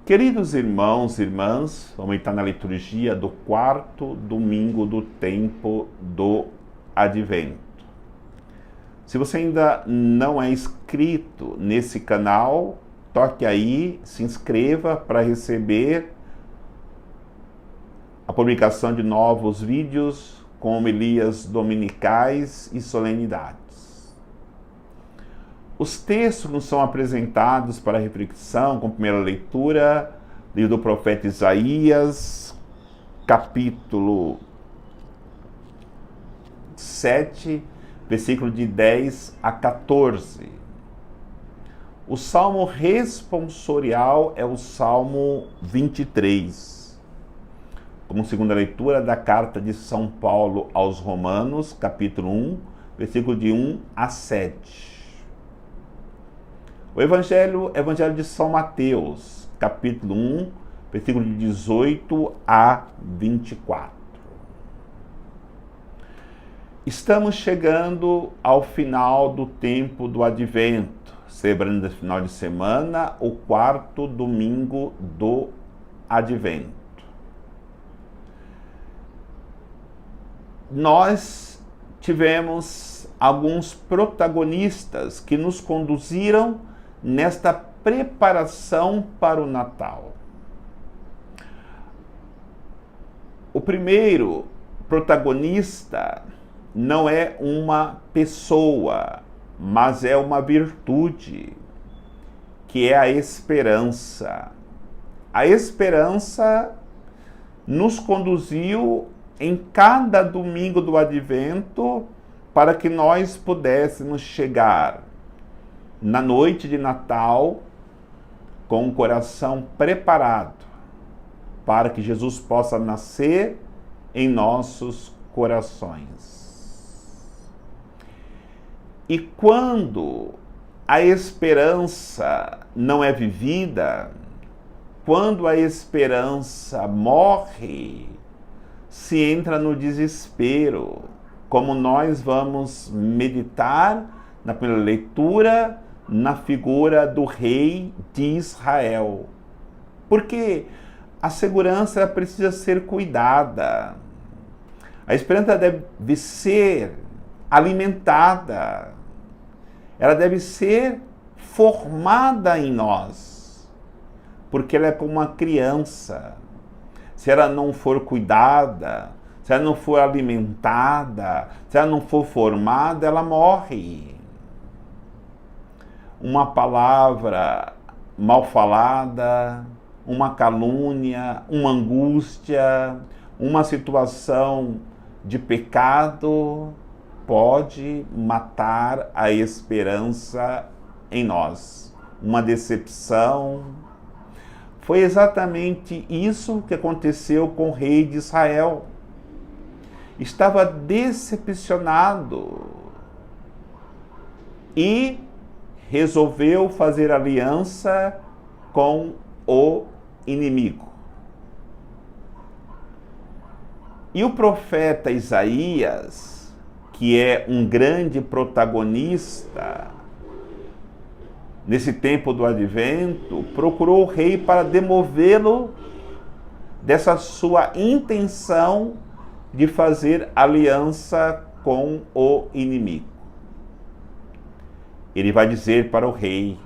Queridos irmãos e irmãs, vamos entrar na liturgia do quarto domingo do tempo do Advento. Se você ainda não é inscrito nesse canal, toque aí, se inscreva para receber a publicação de novos vídeos com homilias dominicais e solenidades. Os textos nos são apresentados para reflexão com primeira leitura, livro do profeta Isaías, capítulo 7, versículo de 10 a 14. O salmo responsorial é o Salmo 23. Como segunda leitura da carta de São Paulo aos Romanos, capítulo 1, versículo de 1 a 7. O Evangelho de São Mateus, capítulo 1, versículo de 18 a 24. Estamos chegando ao final do tempo do Advento, celebrando esse final de semana o quarto domingo do Advento. Nós tivemos alguns protagonistas que nos conduziram nesta preparação para o Natal. O primeiro protagonista não é uma pessoa, mas é uma virtude, que é a esperança. A esperança nos conduziu em cada domingo do Advento para que nós pudéssemos chegar na noite de Natal com o coração preparado para que Jesus possa nascer em nossos corações. E quando a esperança não é vivida, quando a esperança morre, se entra no desespero, como nós vamos meditar na primeira leitura, na figura do rei de Israel. Porque a segurança precisa ser cuidada. A esperança deve ser alimentada. Ela deve ser formada em nós. Porque ela é como uma criança. Se ela não for cuidada, se ela não for alimentada, se ela não for formada, ela morre. Uma palavra mal falada, uma calúnia, uma angústia, uma situação de pecado pode matar a esperança em nós. Uma decepção. Foi exatamente isso que aconteceu com o rei de Israel. Estava decepcionado e resolveu fazer aliança com o inimigo. E o profeta Isaías, que é um grande protagonista nesse tempo do Advento, procurou o rei para demovê-lo dessa sua intenção de fazer aliança com o inimigo. Ele vai dizer para o rei: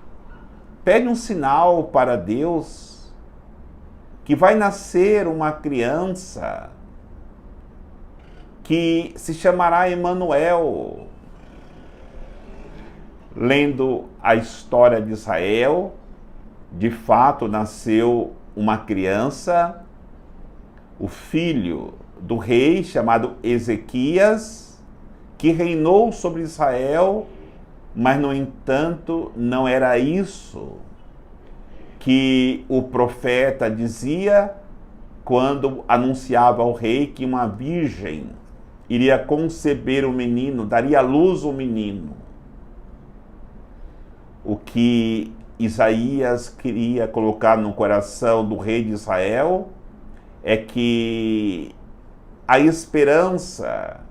pede um sinal para Deus, que vai nascer uma criança que se chamará Emanuel. Lendo a história de Israel, de fato nasceu uma criança, o filho do rei chamado Ezequias, que reinou sobre Israel, mas no entanto não era isso que o profeta dizia quando anunciava ao rei que uma virgem iria conceber um menino, daria à luz um menino. O que Isaías queria colocar no coração do rei de Israel é que a esperança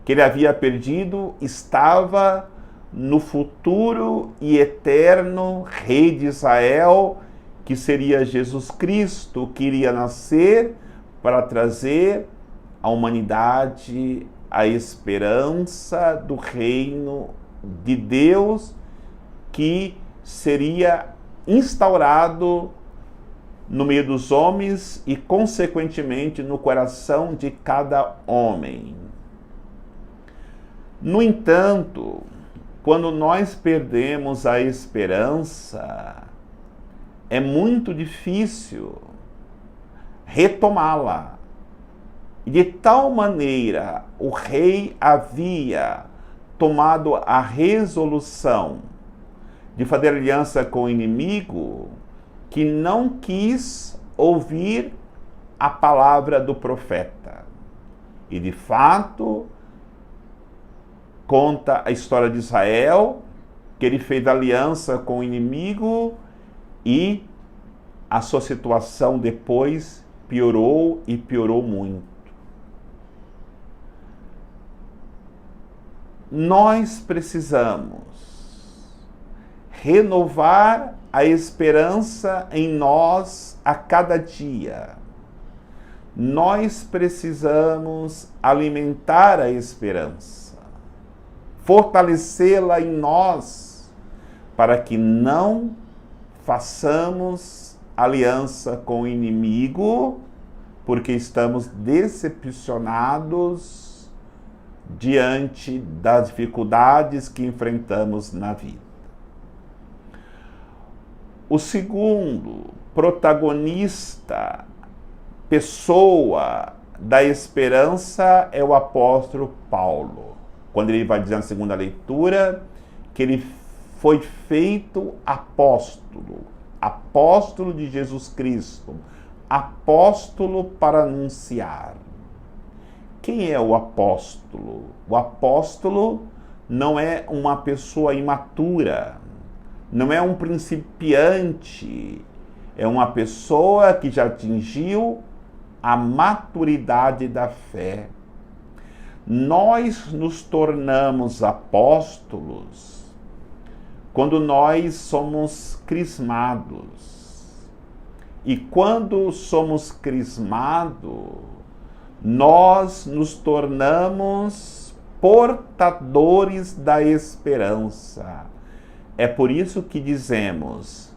que ele havia perdido estava no futuro e eterno rei de Israel, que seria Jesus Cristo, que iria nascer para trazer à humanidade a esperança do reino de Deus, que seria instaurado no meio dos homens e, consequentemente, no coração de cada homem. No entanto, quando nós perdemos a esperança, é muito difícil retomá-la. E de tal maneira o rei havia tomado a resolução de fazer aliança com o inimigo, que não quis ouvir a palavra do profeta. E de fato, conta a história de Israel, que ele fez aliança com o inimigo e a sua situação depois piorou e piorou muito. Nós precisamos renovar a esperança em nós a cada dia. Nós precisamos alimentar a esperança, fortalecê-la em nós, para que não façamos aliança com o inimigo, porque estamos decepcionados diante das dificuldades que enfrentamos na vida. O segundo protagonista, pessoa da esperança, é o apóstolo Paulo. Quando ele vai dizer na segunda leitura que ele foi feito apóstolo, apóstolo de Jesus Cristo, apóstolo para anunciar. Quem é o apóstolo? O apóstolo não é uma pessoa imatura, não é um principiante, é uma pessoa que já atingiu a maturidade da fé. Nós nos tornamos apóstolos quando nós somos crismados. E quando somos crismados, nós nos tornamos portadores da esperança. É por isso que dizemos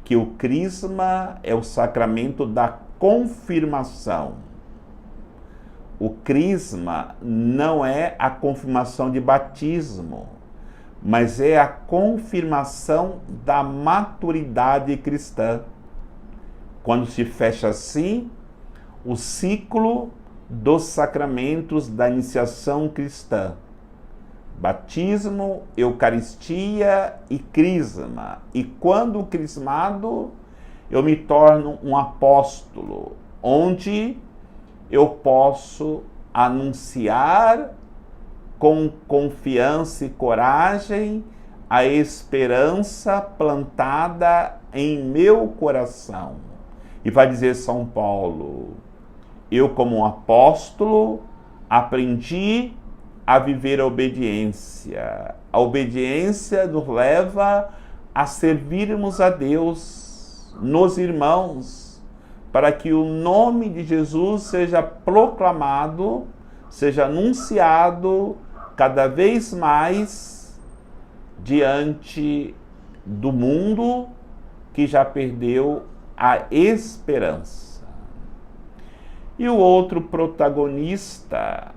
que o crisma é o sacramento da confirmação. O crisma não é a confirmação de batismo, mas é a confirmação da maturidade cristã. Quando se fecha assim o ciclo dos sacramentos da iniciação cristã: batismo, eucaristia e crisma. E quando crismado, eu me torno um apóstolo, onde eu posso anunciar com confiança e coragem a esperança plantada em meu coração. E vai dizer São Paulo: eu, como um apóstolo, aprendi a viver a obediência. A obediência nos leva a servirmos a Deus nos irmãos, para que o nome de Jesus seja proclamado, seja anunciado cada vez mais diante do mundo que já perdeu a esperança. E o outro protagonista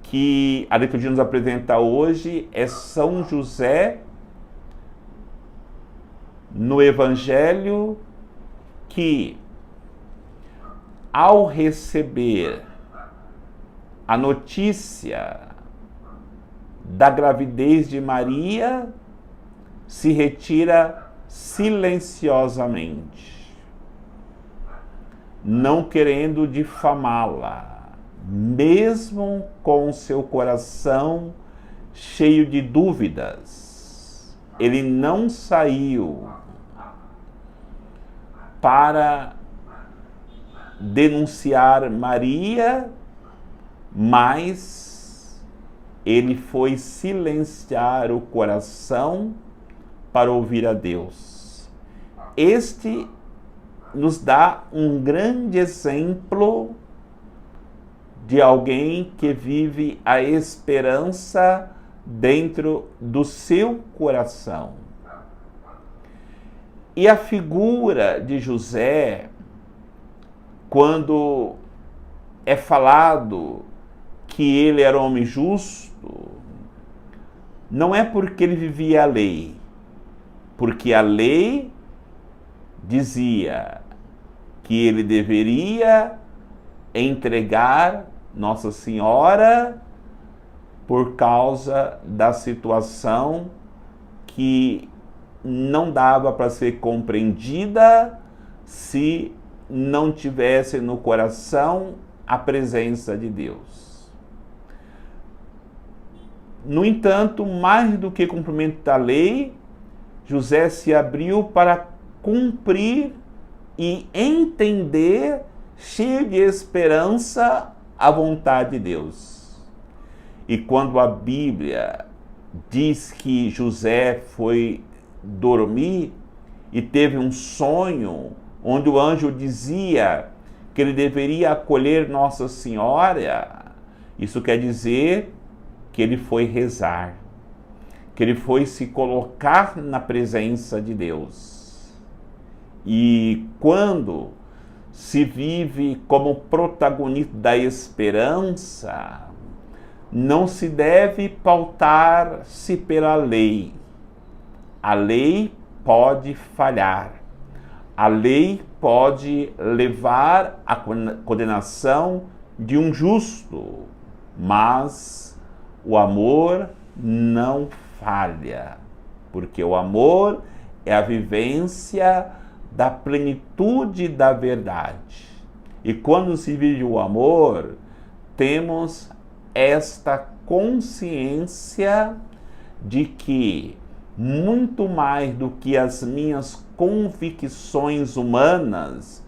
que a liturgia nos apresenta hoje é São José, no Evangelho, que, ao receber a notícia da gravidez de Maria, se retira silenciosamente, não querendo difamá-la, mesmo com seu coração cheio de dúvidas. Ele não saiu para denunciar Maria, mas ele foi silenciar o coração para ouvir a Deus. Este nos dá um grande exemplo de alguém que vive a esperança dentro do seu coração. E a figura de José, quando é falado que ele era um homem justo, não é porque ele vivia a lei, porque a lei dizia que ele deveria entregar Nossa Senhora por causa da situação que não dava para ser compreendida se não tivesse no coração a presença de Deus. No entanto, mais do que cumprimento da lei, José se abriu para cumprir e entender, cheio de esperança, a vontade de Deus. E quando a Bíblia diz que José foi dormir e teve um sonho onde o anjo dizia que ele deveria acolher Nossa Senhora, isso quer dizer que ele foi rezar, que ele foi se colocar na presença de Deus. E quando se vive como protagonista da esperança, não se deve pautar-se pela lei. A lei pode falhar. A lei pode levar à condenação de um justo, mas o amor não falha, porque o amor é a vivência da plenitude da verdade. E quando se vive o amor, temos esta consciência de que muito mais do que as minhas convicções humanas,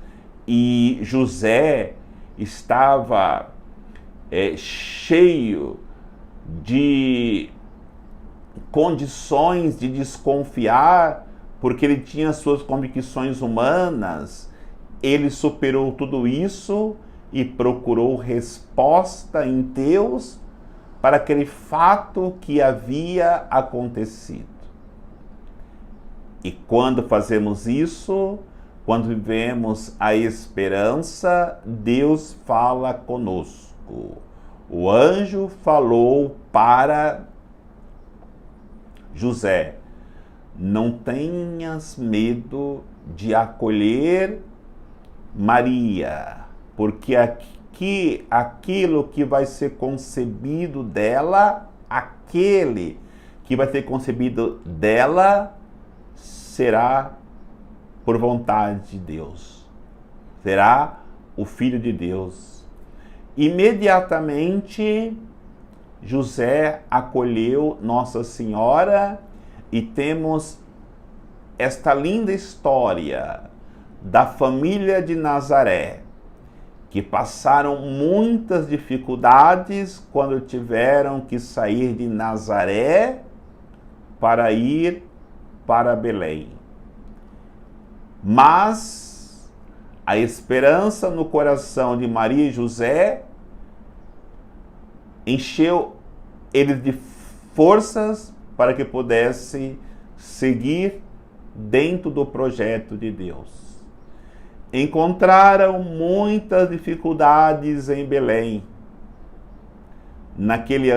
e José estava cheio de condições de desconfiar, porque ele tinha suas convicções humanas, ele superou tudo isso e procurou resposta em Deus para aquele fato que havia acontecido. E quando fazemos isso, quando vivemos a esperança, Deus fala conosco. O anjo falou para José: não tenhas medo de acolher Maria, porque aquilo que vai ser concebido dela, aquele que vai ser concebido dela, será por vontade de Deus. Será o Filho de Deus. Imediatamente, José acolheu Nossa Senhora e temos esta linda história da família de Nazaré, que passaram muitas dificuldades quando tiveram que sair de Nazaré para ir para Belém. Mas a esperança no coração de Maria e José encheu eles de forças para que pudessem seguir dentro do projeto de Deus. Encontraram muitas dificuldades em Belém, naquele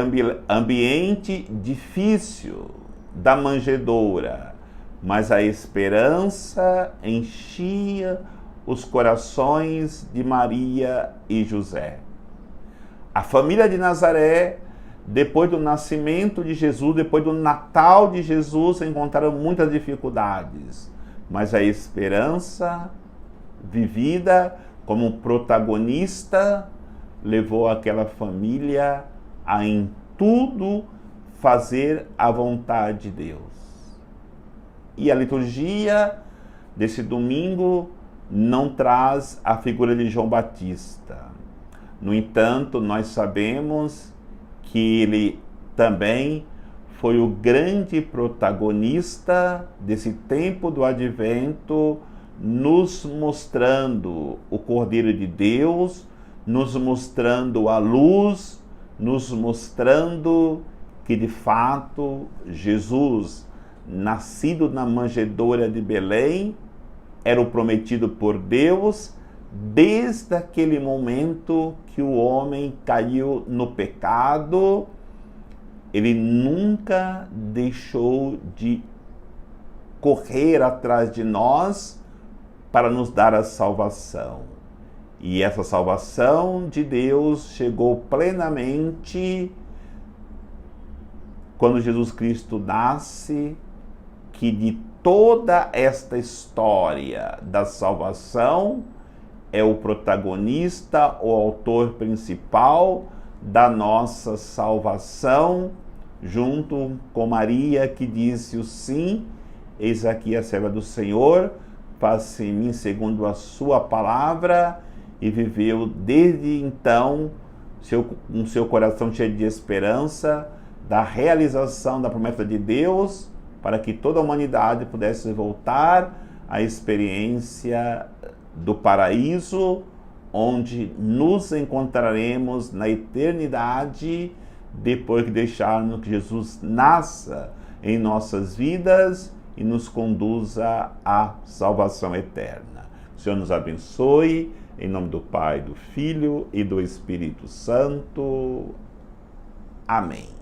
ambiente difícil da manjedoura, mas a esperança enchia os corações de Maria e José. A família de Nazaré, depois do nascimento de Jesus, depois do Natal de Jesus, encontraram muitas dificuldades, mas a esperança vivida como protagonista levou aquela família a em tudo fazer a vontade de Deus. E a liturgia desse domingo não traz a figura de João Batista. No entanto, nós sabemos que ele também foi o grande protagonista desse tempo do advento, nos mostrando o Cordeiro de Deus, nos mostrando a luz, nos mostrando que de fato Jesus, nascido na manjedoura de Belém, era o prometido por Deus desde aquele momento que o homem caiu no pecado. Ele nunca deixou de correr atrás de nós para nos dar a salvação. E essa salvação de Deus chegou plenamente quando Jesus Cristo nasce, que de toda esta história da salvação é o protagonista, o autor principal da nossa salvação, junto com Maria, que disse o sim: eis aqui a serva do Senhor, faça em mim segundo a sua palavra, e viveu desde então com seu coração cheio de esperança da realização da promessa de Deus, para que toda a humanidade pudesse voltar à experiência do paraíso, onde nos encontraremos na eternidade, depois que deixarmos que Jesus nasça em nossas vidas e nos conduza à salvação eterna. O Senhor nos abençoe, em nome do Pai, do Filho e do Espírito Santo. Amém.